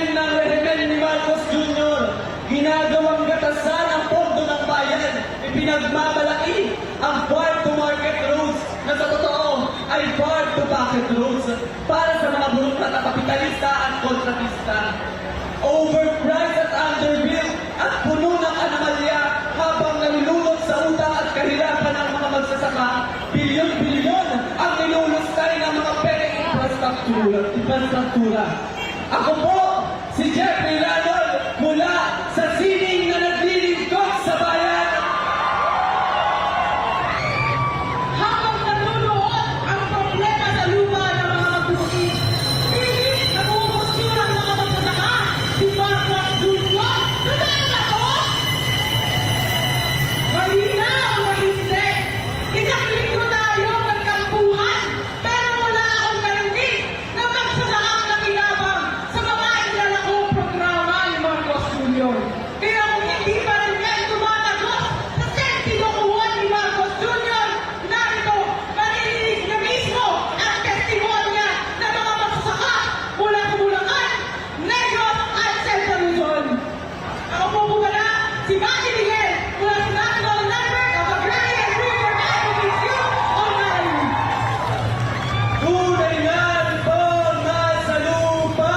ilalim ng rehimen ni Marcos Jr., ginagawang gatasan ang pondo ng bayan, ipinagmamalaki ang farm-to-market roads na sa totoo ay farm-to-pocket roads para sa mga burokrat at kapitalista at kontratista. Overpriced at underbuilt at puno ng anomalya habang nalulunod sa utang at kahirapan ng mga magsasaka, bilyon-bilyon ang nilulustay ng mga pereng infrastruktura. Ako po, si Jeffrey Ranol mula sa sining na naglilingkod sa bayan. Habang nanunood ang problema sa lupa ng mga magtutulid, pilit na bumubusyon ang mga magsasaka, si Marcos Jr. Totoo na to? Mahina ang mahindi. Isang linggo tayo nagkampuhan, pero wala akong narinig na magsasakang nakinabang sa mga inlalakong programa ni Marcos Jr. Kaya kung hindi pa rin yan tumatagos sa sentidokuhan ni Marcos Jr., narito, maririnig na mismo ang testimonya ng mga magsasaka mula sa Bulacan, Negros at Central Luzon. Ako po pala, si Maggie Miguel, mula sa National Network of Agrarian Rural Advocates Youth Online. Tunay na reforma sa lupa.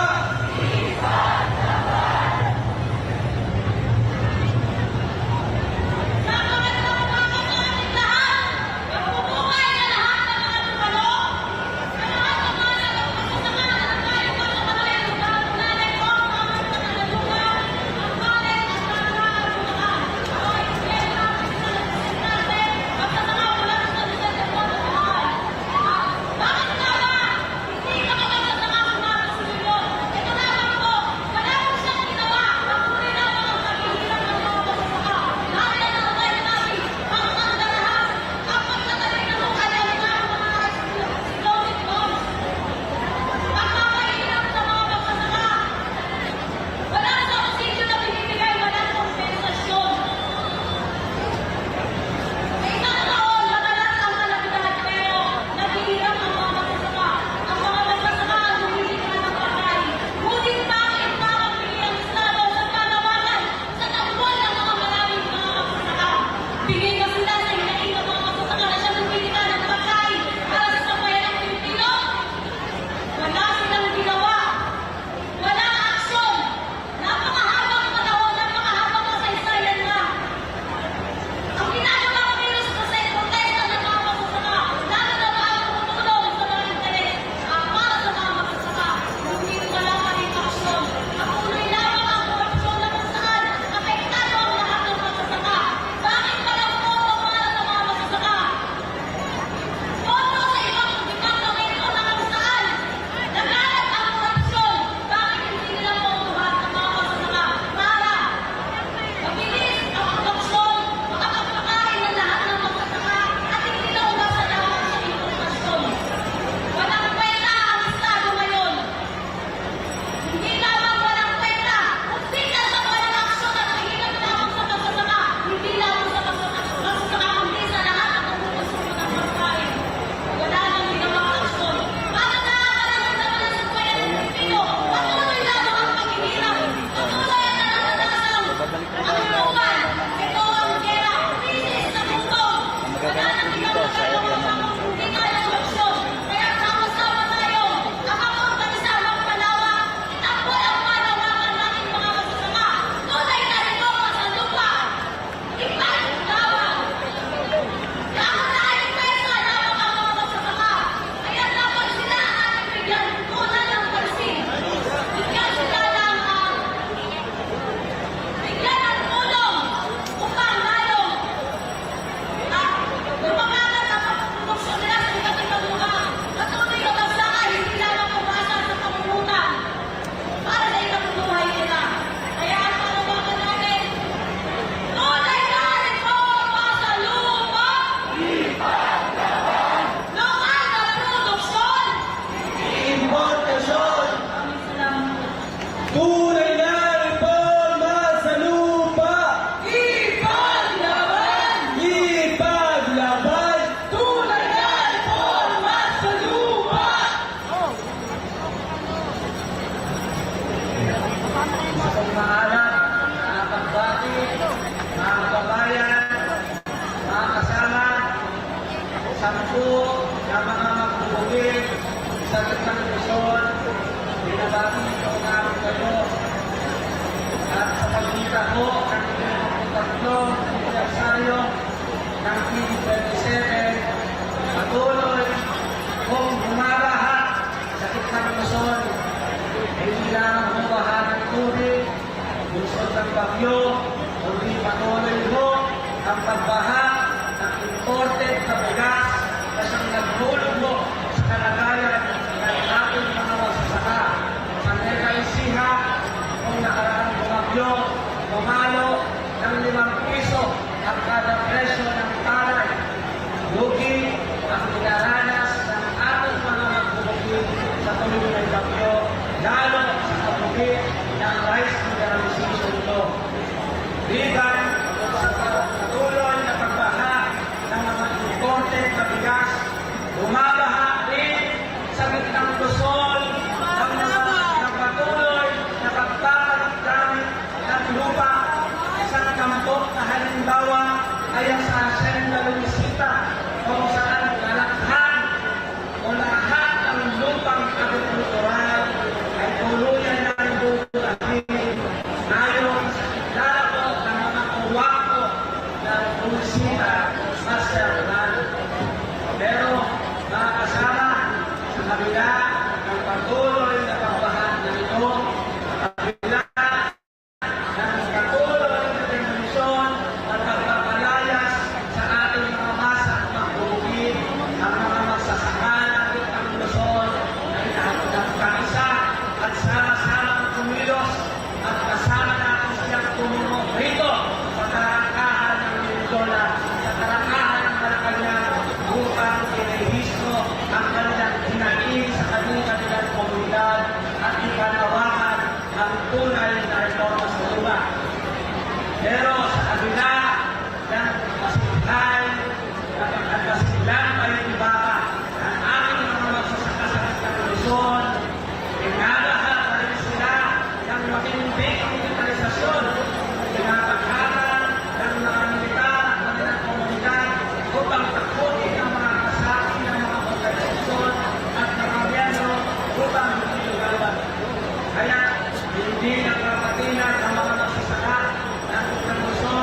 Sa pagmaalam, mga kagbati, mga kababayan, mga kasama, 10 na mga magbubugbig sa Gitnang Luzon, binabati ko namin kayo. At sa pagbita ko ng tatlong anibersaryo ng TV27, patuloy kong humarahat sa Gitnang Luzon. Hindi lang humabaha ng tubig, lusod ng bagyo, kundi patuloy ho ang pagbaha ng imported na bigas na siyang naghulog mo sa kalagayan ng ating mga magsasaka. Sa Mega Ecija, kung nakaraang bumagyo, pumalo ng 5 piso ang kada presyo ng palay. Lugi ang pinaranas ng ating mga magbubukid sa tuloy ng bagyo, lalo sa kabukid ng rice mineralization ito. Bigan sa patuloy na pagbaha ng mga imported na bigas, bumabaha rin sa Gitnang Luzon ng mga patuloy na pagpapalit gamit ng lupa. Isang tampok na halimbawa ay ang sa Hacienda Luisita, kung saan lalakhan o lahat ng lupang agrikultural ay tuluyan ng bubulahin. Ngayon, lalako ng mga uwako ng Luisita Master Plan. Pero, mga kasama, sa kabila ng patuloy na pagbaha ng ito, sa kabila ng patuloy na kondisyon at pagpapalayas sa ating mga masa at magbubukid, ang mga magsasaka ng Gitnang Luzon ay nagkaisa at sama-sama kumilos at kasama natin siyang tumulong rito sa karakahan ng Mindoro, sa karakahan ng Malacanang upang irehisto ang kanilang hinaing sa kanilang komunidad at ipanawakan ang tunay na reforma sa lupa. Pero sa kabila ng masiglan at masiglan panitibaka ang aming mga magsasaka sa Gitnang Luzon, pinagaha pa rin sila ng matinding militarisasyon, pinapagharan ng mga militar at kanilang komunidad upang takutin ang mga kasaki ng mga organisasyon at ng gobyerno upang hindi lugawan. Kaya hindi nagkakatinan ang mga magsasaka ng Gitnang Luzon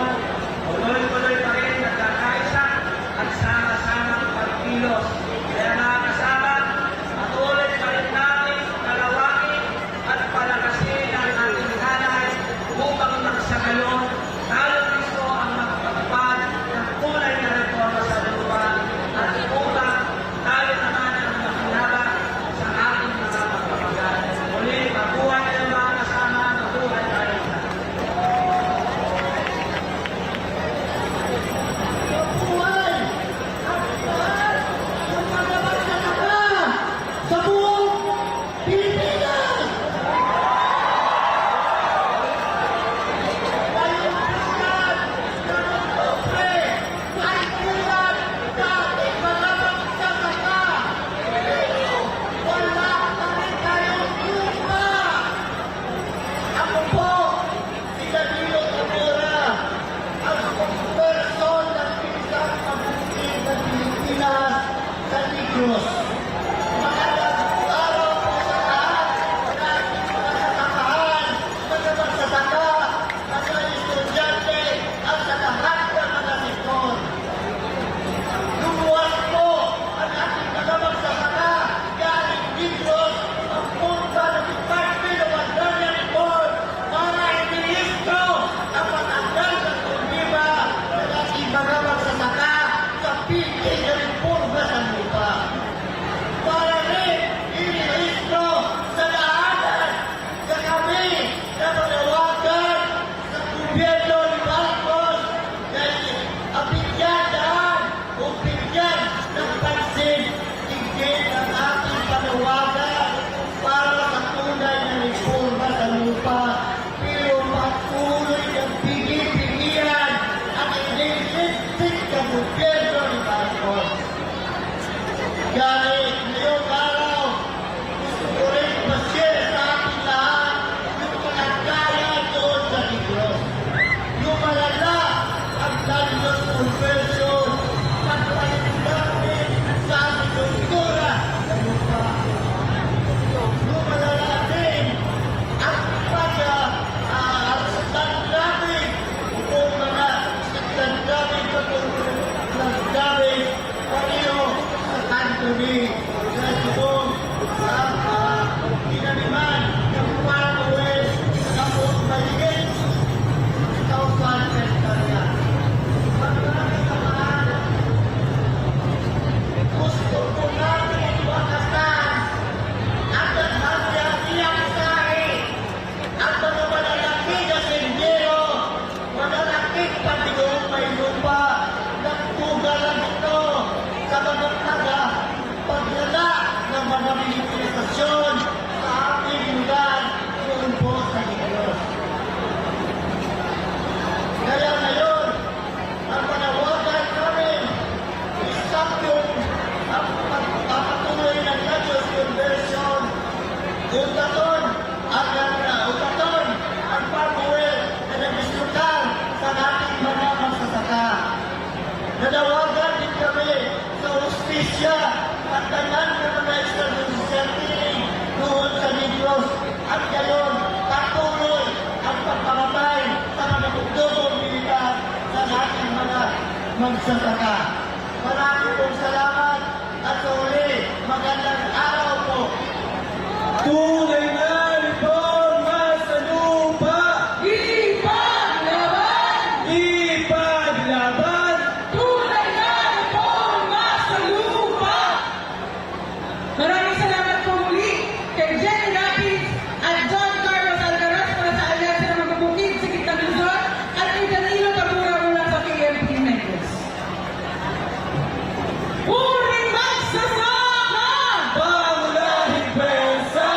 magsasaka. Maraming pong salamat at sa uli, magandang araw po. Tunay na reforma sa lupa! Ipaglaban! Ipaglaban! Tunay na reforma sa lupa! Maraming salamat po muli kay Jenny Rapids at John Carlos Alcaraz para sa alyansa ng mga bukid sa Gitnang Luzon at kay Danilo Tabura mula sa KMP Negros. Puri magsasaka! Pangunahing pensa!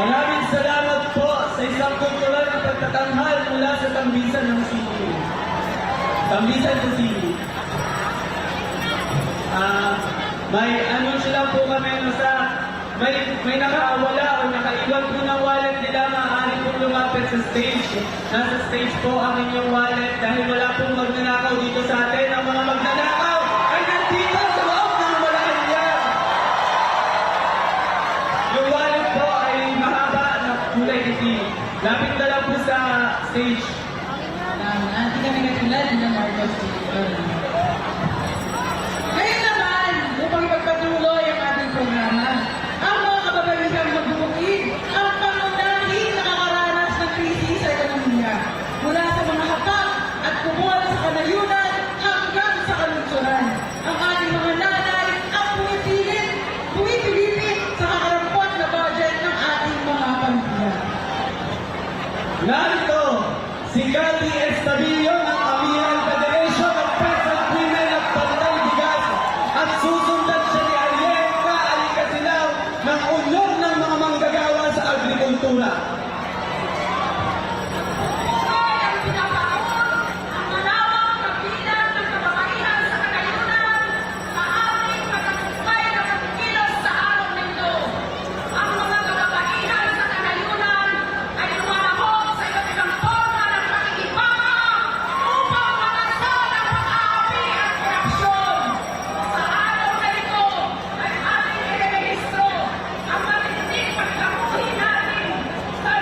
Maraming salamat po sa isang kultural na pagtatanghal mula sa Tambisan ng Sili. Tambisan sa Sili. May anunsyo lang po kami sa may nakawala o nakaiwan po ng wallet nila, maaari pong lumapit sa stage. Nasa stage po ang inyong wallet dahil wala pong magnanakaw dito sa atin. Ang mga magnanakaw ay nandito sa loob ng Malacanang. Yung wallet po ay mahaba na kulay itim. Lapit na lang po sa stage. Hindi kami katulad ng Marcos Senior. Ngayon naman, upang ipagpatuloy ang ating programa, ang mga kababaihang magbubukid ang pangunahing nakakaranas ng krisis sa ekonomiya mula sa mga hapak at kumuha sa kanayunan hanggang sa kalungsuran. Ang ating mga nanay ang pumipilipit sa kakarampot na budget ng ating mga pamilya. Narito, si Cathy Estabillo ng Amihan Federation of Peasant Women of Pantay Bigas at susundan siya ni Arieta Alicasilaw ng Union ng mga manggagawa sa agrikultura. Ang pinapaon ang malawak na bilang ng kababaihan sa kanayunan sa ating pagtagumpay na pagkilos sa araw na ito. Ang mga kababaihan sa kanayunan ay lumalahok sa iba't ibang forma ng pakikipama upang makasan ang pag-aapi at korupsyon. Sa araw na ito ay ating irehistro ang matinding pagkamuhi natin sa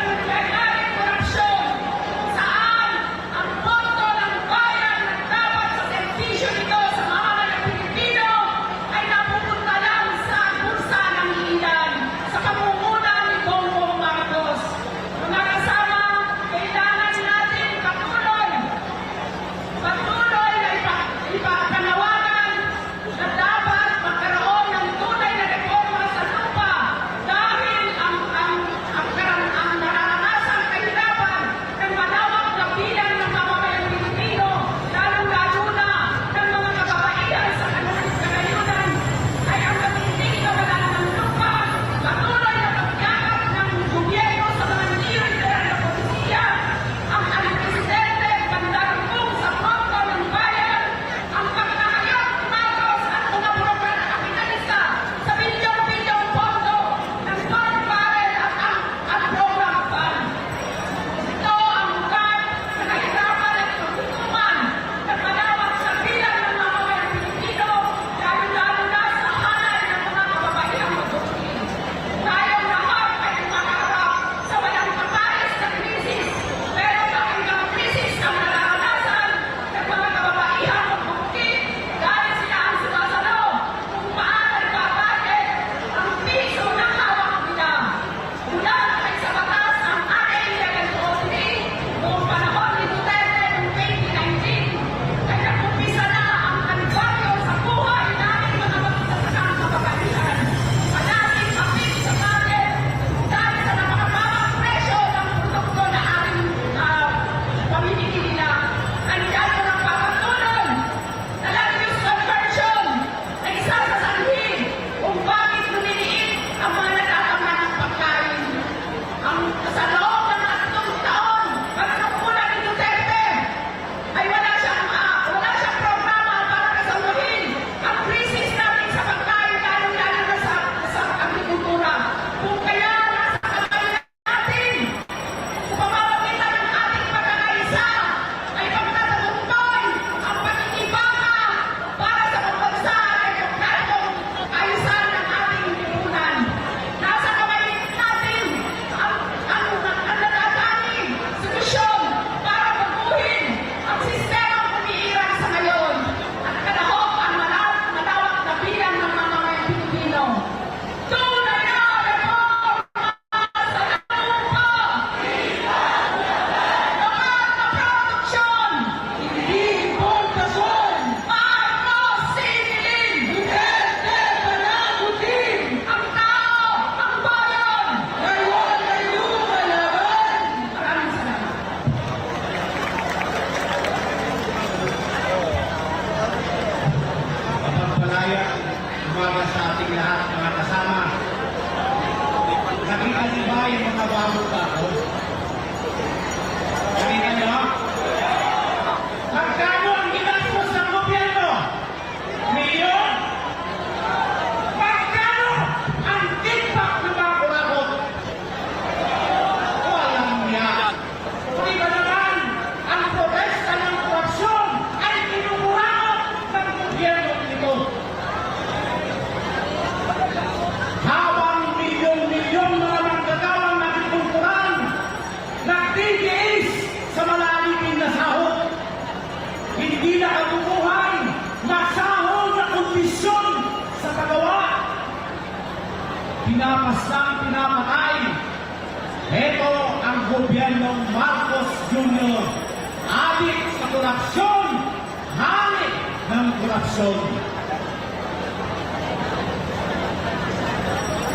korupsyon.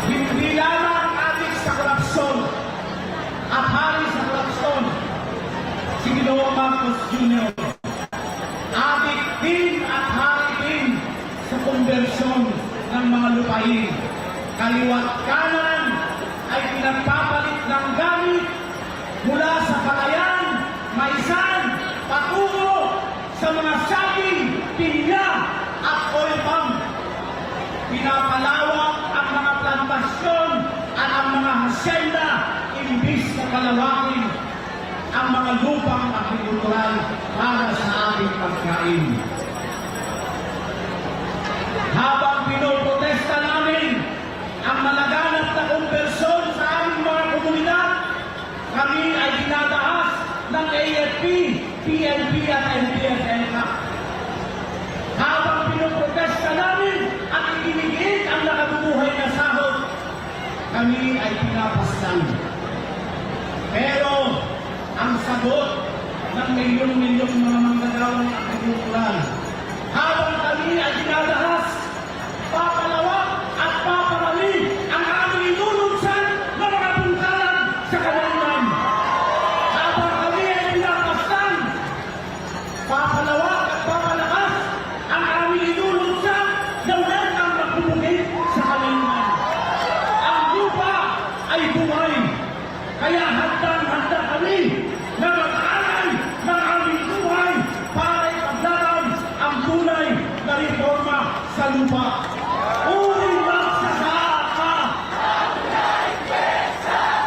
Hindi lamang adik sa korupsyon at hari sa korupsyon si Ginoong Marcos Jr. Adik din at hari din sa konbersyon ng mga lupain. Kaliwat kanan ay pinagpapalit ng gamit mula sa palayan, maisan, patungo sa mga saging, pinya at oil palm. Pinapalawak ang mga plantasyon at ang mga hasyenda imbis na palawakin ang mga lupang agrikultural para sa ating pagkain. Habang pinoprotesta namin ang malaganap na konbersyon sa aming mga komunidad, kami ay dinadahas ng AFP, PNP at NPF-ELCA. Habang pinoprotesta namin at ikinigit ang nakabubuhay na sahod, kami ay pinapastan. Pero ang sagot ng milyon-milyong mga manggagawang agrikultural, habang kami ay dinadahas, papalawak at paparami ang aming inulunsan na mga bungkalan sa kalanman. Habang kami ay pinapastan, papalawak at papalakas ang aming inulunsan na walang ang magpupugit sa kalanman. Ang lupa ay buhay, kaya handang-handa kami na mag-aaral ng aming buhay para ipaglaban ang tunay na reforma sa lupa. Uring magsasaka!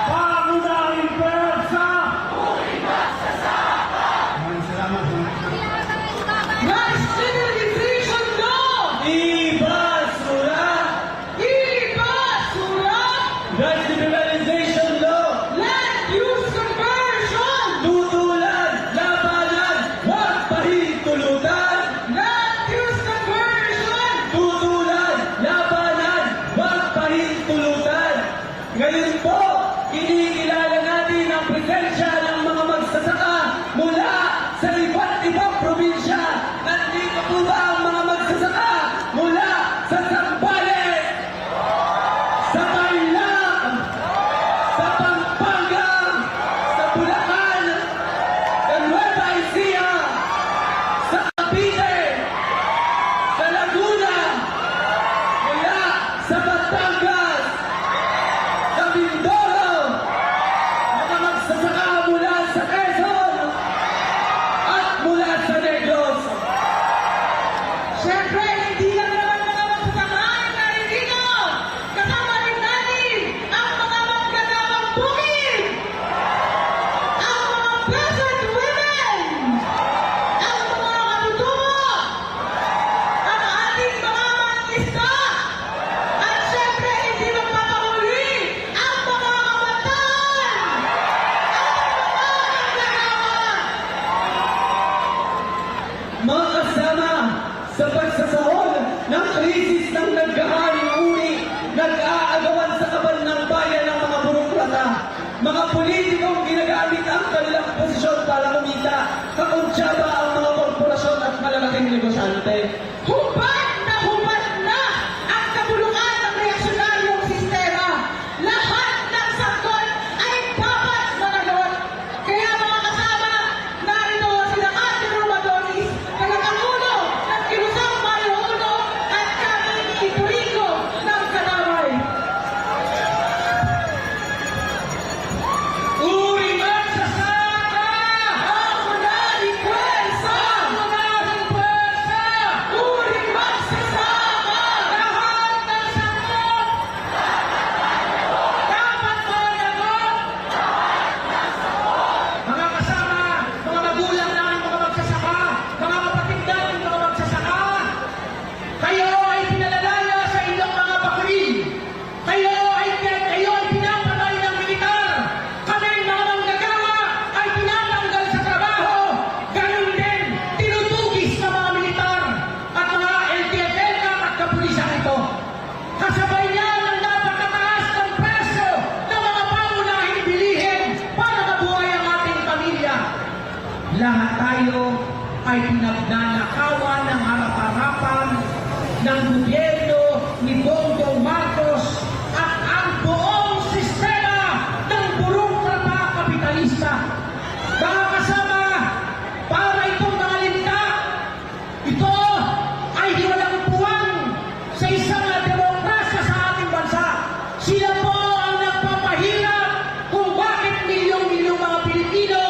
Pangunahing pwersa! Maraming salamat. Rice Civilization Law! Ibasura! Ibasura! Rice Civilization Law! Land Use Conversion! Tutulan! Labanan! Huwag pahintulutan! Land Use Conversion! Tutulan! Labanan! Huwag pahintulutan! Ngayon po, kinikilala natin ang presensya ng mga magsasaka mula sa iba't ibang probinsya. Nandito po ba ang mga magsasaka mula sa Zambales, sa Tarlac, sa Pampanga, sa Bulacan, sa Nueva Ecija, sa Cavite, sa Laguna, mula sa Batangas, sa Mindoro, mga magsasaka mula sa Quezon, at mula sa Negros. Siyempre, hindi lang naman mga magsasaka ang naririto. Kasama rin natin ang mga manggagawang bukid, ang mga peasant women, ang mga katutubo, ang ating mga mangisda, at siyempre, hindi magpapahuli ang mga kabataan, ang mga manggagawa. Mga kasama, sa pagsasahol ng krisis ng nagkaharing uri, nag-aagawan sa kaban ng bayan ng mga burokrata, mga politikong ginagamit ang kanilang posisyon para kumita, kakuntsaba ang mga korporasyon at malalaking negosyante. Hubad na ang kabulukan ng reaksyonaryong sistema. Lahat ng sagot ay dapat managot. Kaya mga kasama, narito sila Ate Romadonis, tagapangulo ng Kilusang Marihono at kami ni Iturico ng Kanaway. Uri magsasaka! Ang munahing pwersa! Ang munahing pwersa! Uring magsasaka! Lahat ng sagot! Dapat managot! Mga kasama, mga magulang namin mga magsasaka, mga kapatid namin mga magsasaka, kayo ay pinalalaya sa inyong mga bakurin. Kayo ay pinapatay ng militar. Kaming mga manggagawa ay pinatanggal sa trabaho. Ganun din, tinutugis ng mga militar at mga LTFL at kapulisan ito. Kasabay niyan ang napakataas ng presyo ng mga pangunahing bilihin para mabuhay ang ating pamilya. Lahat tayo ay pinagnanakawan ng harap-harapan ng gobyerno ni Bongbong Marcos at ang buong sistema ng burokrata kapitalista. Mga kasama, para itong mga linta, ito ay di walang puwang sa isang demokrasya sa ating bansa. Sila po ang nagpapahirap kung bakit milyong-milyong mga Pilipino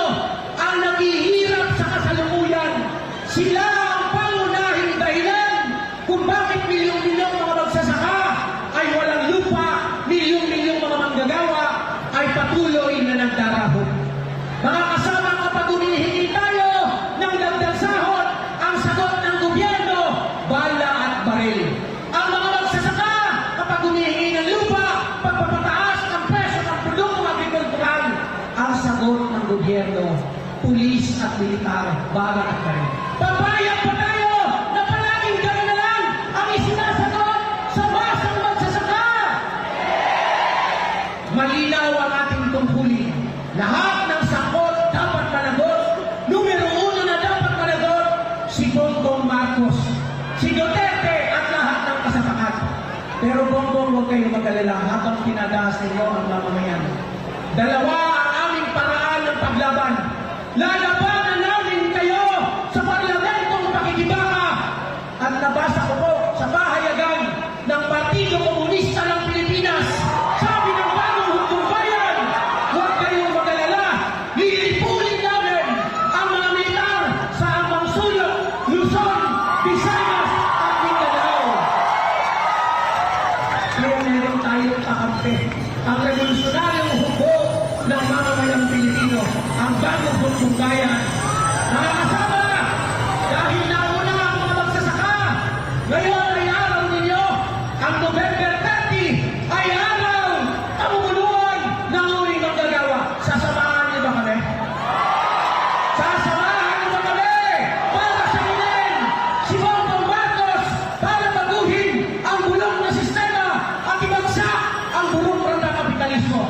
ang naghihirap sa kasalukuyan. Sila ang pangunahing dahilan kung bakit milyong-milyong mga magsasaka ay walang lupa, milyong-milyong mga manggagawa ay patuloy na nagdarahon. Mga kasama, kapag humihingi tayo ng dagdag sahod, ang sagot ng gobyerno, bala at baril. Ang mga magsasaka, kapag humihingi ng lupa, pagpapataas ang presyo ng produktong agrikultural, ang sagot ng gobyerno, pulis at militar, bala at baril. Papayag pa tayo na palaging gano'n na lang ang isinasagot sa masang magsasaka. Malinaw ang ating tungkulin. Lahat ng sakot dapat managot. Numero 1 na dapat managot, si Bongbong Marcos, si Duterte at lahat ng kasapakat. Pero Bongbong, huwag kayong mag-alala habang tinadaas ninyo ang mamamayan. Dalawa ang aming paraan ng paglaban. Lalabanan namin kayo sa parlamentong pakikibaka. At nabasa ko po sa pahayagan ng Partido Komunista ng Pilipinas, sabi ng bagong hukom bayan, huwag kayong mag-alala, lilipulin namin ang mga militar sa Ambang Sulok, Luzon, Visayas at Mindanao. Kaya meron tayong kakampi, ang revolusyonaryong hukbo ng mamamayang Pilipino, ang bagong hukom bayan. Mga kasama, dahil nauna ang mga magsasaka, ngayon ay araw ninyo, ang November 30 ay araw ang umuluan ng uling maggagawa. Sasamahan niyo ba kami? Sasamahan niyo ba kami para sagutin si Bongbong Marcos para baguhin ang bulong na sistema at ibagsak ang burokrata kapitalismo?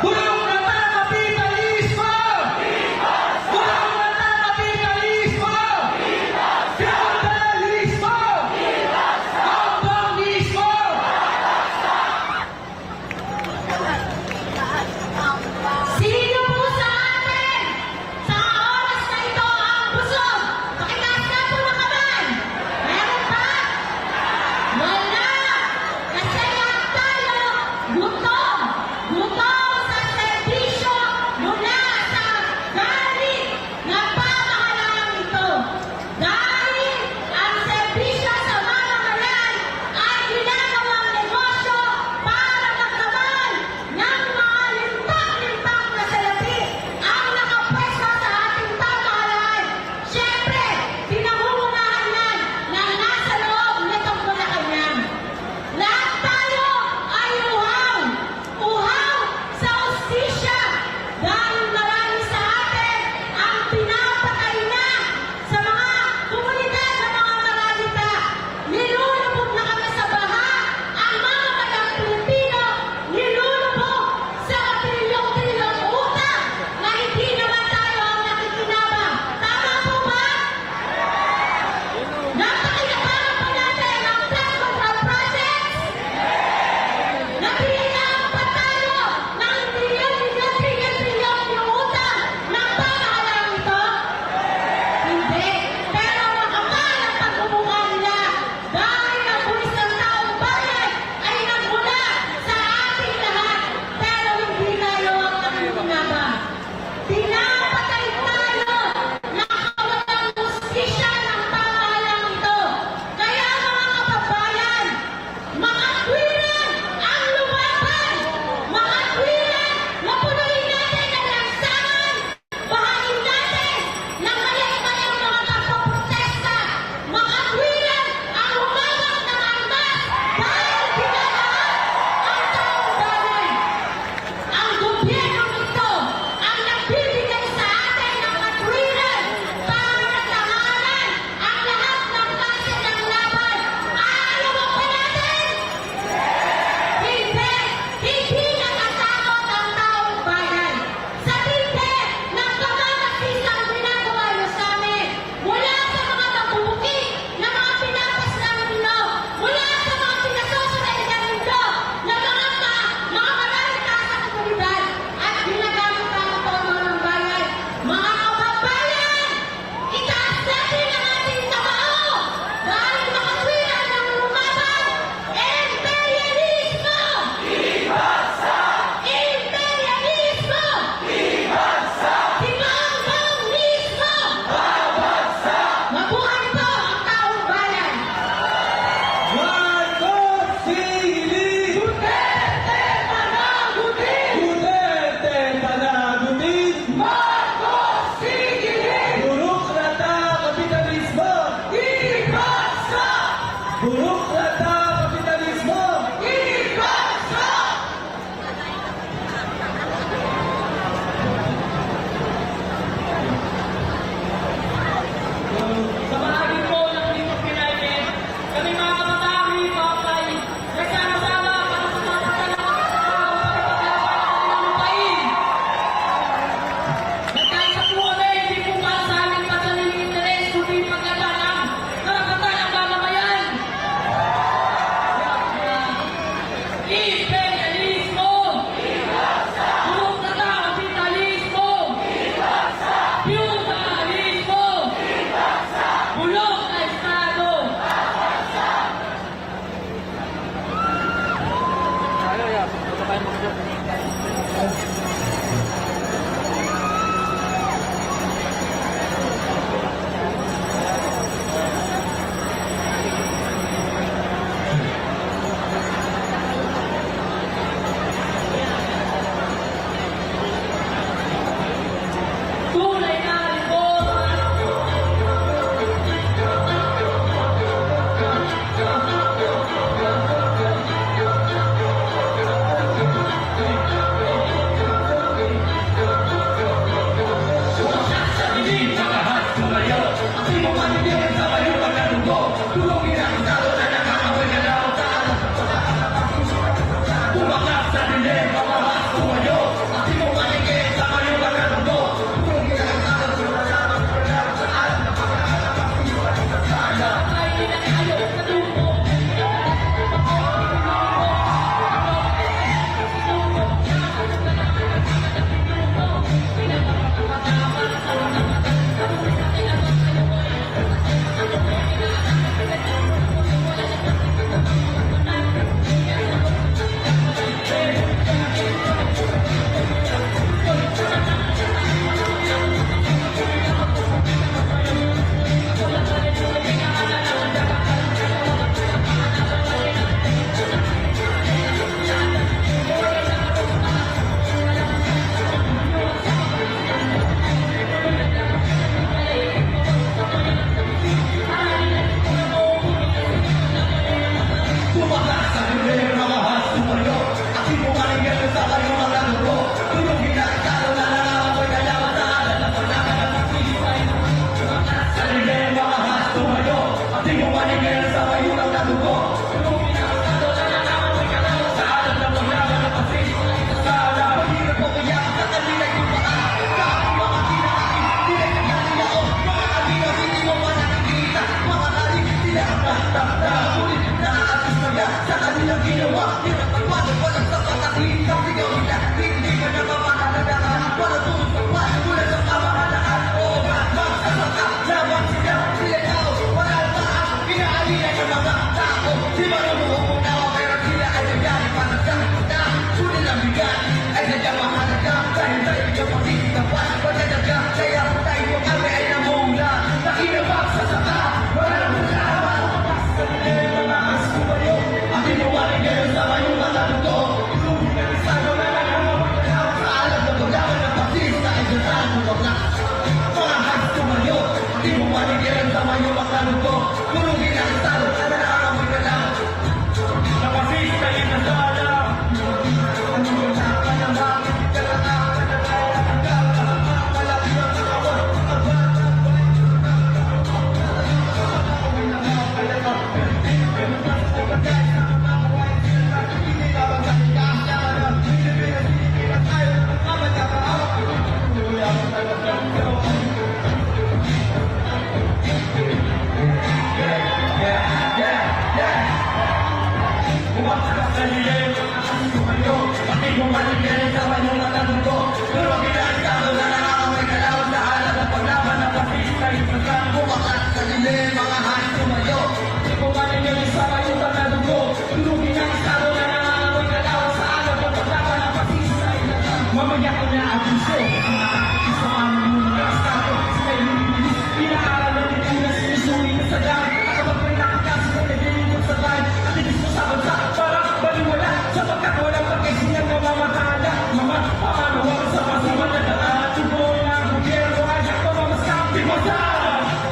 Burokrata kapitalismo! Burokrata kapitalismo! Feudalismo! Komunismo! Sino po sa atin sa oras na ito ang busog? Pakitaas na po ng kamay. Meron ba? Wala. Kasi lahat tayo gutom. Gutom sa mamaya ko na abuso. Ang nakakakis sa paano mo mga estado. Sila yung bibilis, pinaaral ng tituna, sinusuri na sa dami. At kapag may nakakasi ko, nagilingkod sa bahay. At ibig mo sa bansa, parang baliwala. Sapagkat walang pagkaisiyan na mamatala. Mga paanawa sa masama na daan. At subuhin na ang gobyerno ay siya pamamaskapi mo sa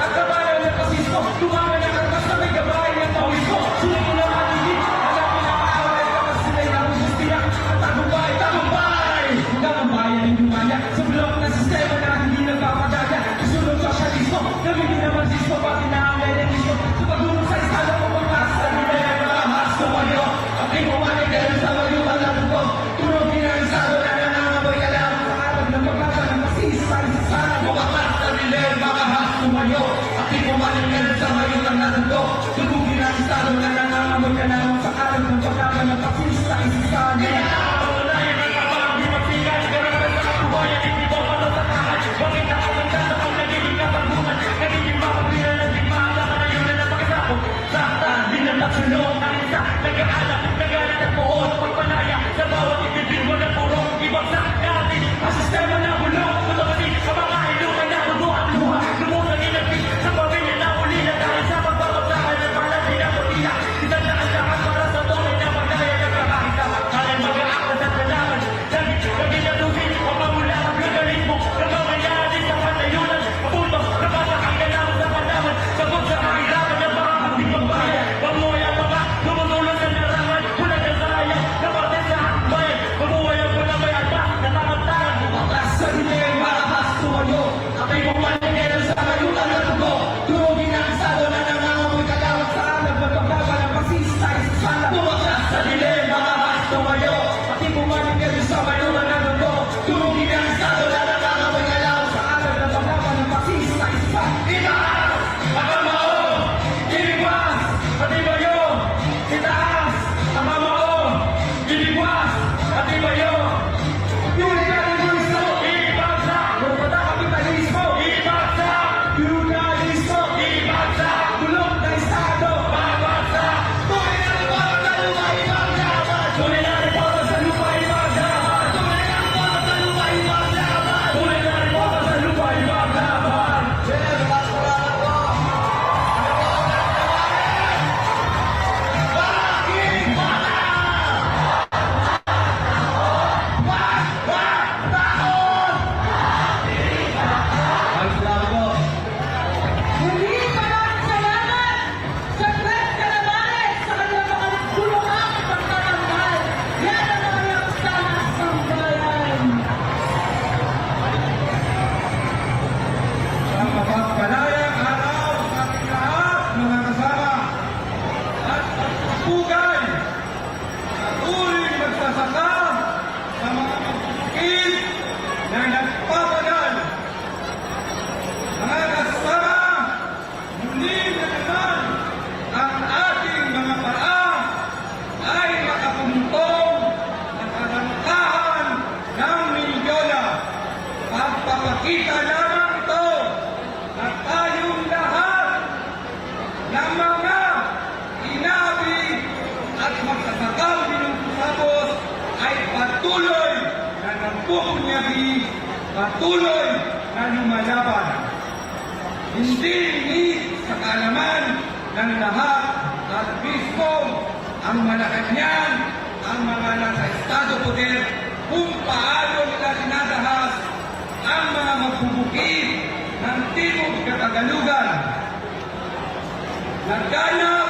ang kabalan ng pasisko, tumangan ng karmas na may gabay ng pawis ko. Sulit ko lang matigit, alam pinakaaway ka mas sila'y narugustiya. At tagumpay, tagumpay! Hanggang ang bayan ay lumaya sa blok na sistema na hindi nagpapadaya. Isulong sosyalismo, nabili na marxismo, pati na ang leninismo. Sa pagulong sa estado ko mga sa nila ay makamahas tumayo. Ang imumanay dahil sa mayuman na buko. Turugin ang estado na nanangaboy ka lang sa arag ng pagkasa ng masisay sa sana. Bumakas sa nila ay makamahas tumayo. At imumanay dahil sa mayuman na buko. Turugin ang estado na nanangaboy ka lang sa arag ng pagkasa ng masisay sa sana. Sunod ang isa, nag-aalap, nag-aalap at buod, pagpanaya sa bawat individual na purong ibagsak natin. Ang sistema na bulong, kutabati, sa mga ilukan na budo at luha. Lumutan inagpit sa pamilya na uli na dahil sa pagbabagsakan ng palagi na putiya. Isang lakas para sa tunay na pagdaya ng kakakita. Alay mag-aakas at kalaman, lagi na tusin, pamamula ang legalismo. Nagmamayari sa patayunan, mapunto, napasakang kailangan sa palaman. Sagot sa kakilaman ng mga hindi pagbayan. Pamuhay ang mga tumutulong sa narangan, kulang na sayang, napatin sa hakbayan. Pamuhay ang mga may alba, natangantangan. Bumakas sa nila ay marakas tumayo. Ako'y pumaligay sa mayutan na tugo. Turugin ang estado na nangangamoy kagawad sa alam. Magpapaba ng pasistay sa sala. Bumakas sa nila ay marakas tumayo. Pati pumaligay sa mayutan na tugo. Turugin ang estado na nangangamoy kagawad sa alam. Magpapaba ng pasistay sa sala. Itaas! Pagkamao! Iligwas! Patibayo! Itaas! Ang mamao! Iligwas! Patibayo! Unionalismo! Ibagsak! Purpada kapitalismo! Ibagsak! Unionalismo! Ibagsak! Bulok na estado! Babagsak! Tunay na reforma sa lupa ibagsak! Tunay na reforma sa lupa ibagsak! Tunay na reforma sa lupa ibagsak! Tunay na reforma sa lupa ibagsak! Sir, pasalamat po. Muli maraming salamat sa Tres Calamares sa kanyang mga nagtulungang pagtatanggal. Yan ang mga yaksana sa bayan. Ang mapagpalayang araw sa ating lahat, mga kasama. At pagpugay sa uling magsasaka sa mga magbukid na nagpapagal. Mga kasama, muli na naman ang ating mga paa ay makapuntong at karangkahan ng Mindiola. Pagpapakita lamang ito na tayong lahat ng mga inabi at magsasakang binubusabos ay patuloy na nagpupunyabi, patuloy na lumalaban. Hindi linis sa kaalaman ng lahat at mismo ang Malacanang, ang mga nasa estado poder kung paano nila sinadahas ang mga magbubukid ng Timog Katagalugan. Nagganap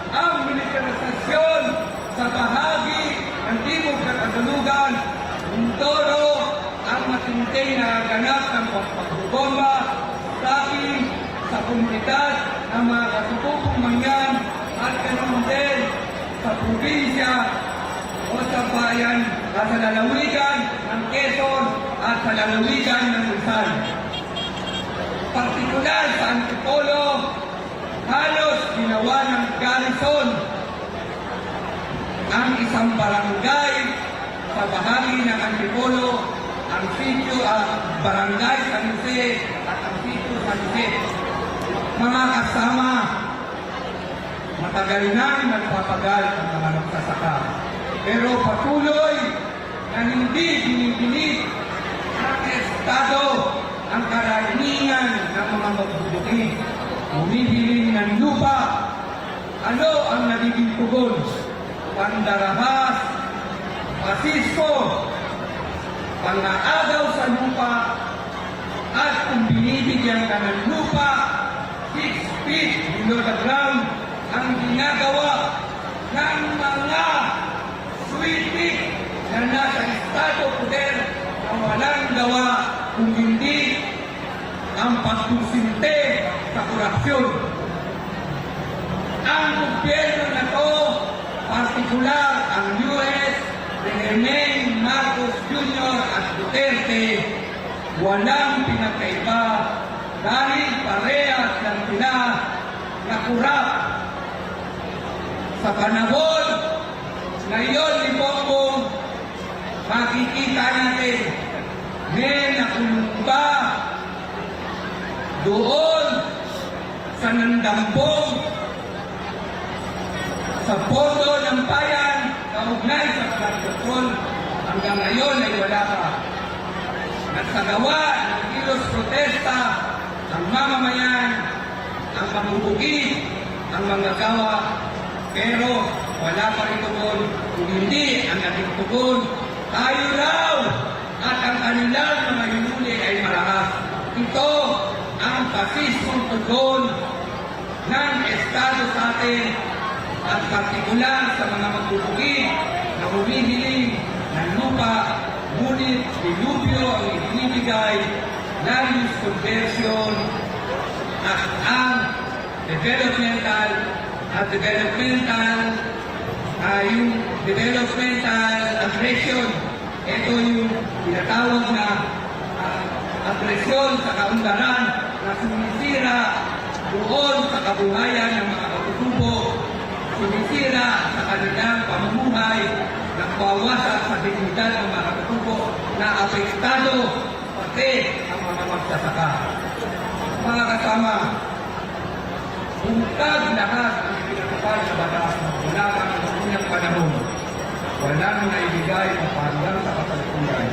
ang militarisasyon sa bahagi ng Timog Katagalugan. Mindoro ang matindi na ganap ng pagbomba sa akin sa komunidad ng mga kasubukong mangyan at ganun din sa probinsya o sa bayan at sa lalawigan ng Quezon at sa lalawigan ng Rizal. Partikular sa Antipolo, halos ginawa ng garrison ang isang barangay sa bahagi ng Antipolo, ang sitio Barangay San Jose at ang sitio San Jose. Mga kasama, matagal nang nagpapagal ang mga magsasaka. Pero patuloy na hindi binipilit ng Estado ang karaniwan ng mga magbubuti. Bumibili ng lupa. Ano ang nagiging tugon? Pandarahas, pasispo, pang-aagaw sa lupa, at kung binibigyan ka ng lupa, 6 feet below the ground, ang ginagawa ng mga sweetik na nasa estado poder na walang gawa kung hindi ang pagsusinte sa korupsyon. Ang gobyerno na to, partikular ang US, Rene Marcos Jr. at Duterte, walang pinagkaiba dahil parehas lang sila na kurap. Sa panahon ngayon ni Bongbong, makikita natin may nakulong ba doon sa nandambong sa pondo ng bayan kaugnay sa flood control. Hanggang ngayon ay wala pa. Nagsagawa ng kilos protesta ang mamamayan, ang mabubugi, ang mga gawa, pero wala pa rin tugon. Kung hindi ang ating tugon, tayo raw at ang kanilang mga hinuli ay marahas. Ito ang pasismong tugon ng Estado sa atin at partikular sa mga magbubugi na humihiling ng lupa, ngunit dilubyo ang ibinibigay ng use conversion at ang developmental aggression. Ito yung tinatawag na aggression sa kaunlaran na sumisira doon sa kabuhayan ng mga katutubo, sumisira sa kanilang pamumuhay, nagpawasak sa dignidad ng mga katutubo na apektado pati ang mga magsasaka. Mga kasama, buntag lahat ang pinatupad sa batas mula ng unang panahon. Walang naibigay ang pahanggang sa kasalukuyan.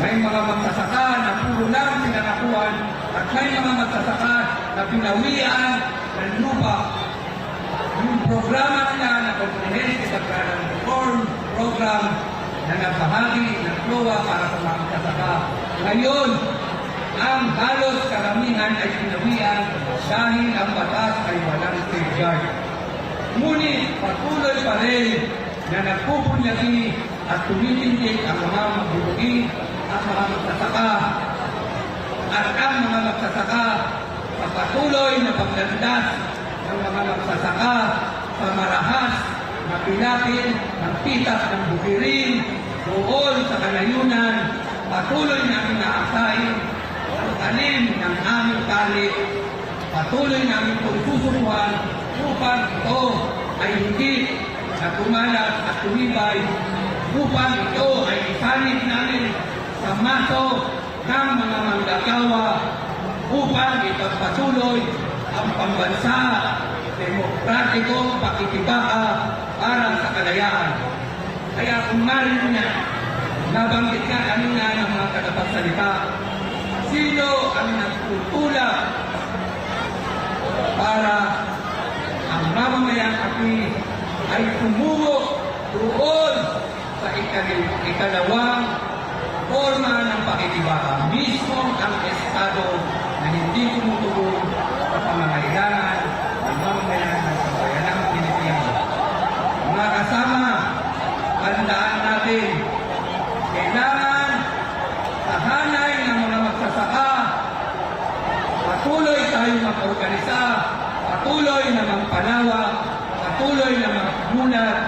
May mga magsasaka na puro lang pinanakuan at may mga magsasaka na pinawian ng lupa. Yung programa nila na Comprehensive Agrarian Reform Program na nagbahagi ng PROA para sa mga magsasaka. Ngayon, ang halos karamihan ay pinawian dahil ang batas ay walang safeguard. Ngunit patuloy pa rin na nagpupunyagi at tumitindig ang mga magbubugi at mga magsasaka. At ang mga magsasaka sa patuloy na paglandas ng mga magsasaka sa marahas na pilapin ng pitas ng bukirin doon sa kanayunan, patuloy namin naasahin ang talim ng aming tali, patuloy namin itong susuruhan upang ito ay hindi na tumalas at tumibay, upang ito ay isanib namin sa maso ng mga manggagawa upang ipagpatuloy ang pambansa demokratikong pakikibaka para sa kalayaan. Kaya kung marinig niya, nabanggit nga kanina ng mga kadapagsalita, sino ang nagtutulak para ang mamamayang api ay tumungo doon sa ikalawang forma ng pakikibaka, mismo ang Estado na hindi tumutugon sa pangangailangan ng mamamayan ng sambayanang Pilipino. Mga kasama, tandaan natin, kailangan sa hanay ng mga magsasaka, patuloy tayong mag-organisa, patuloy na magpalawak, patuloy na magmulat,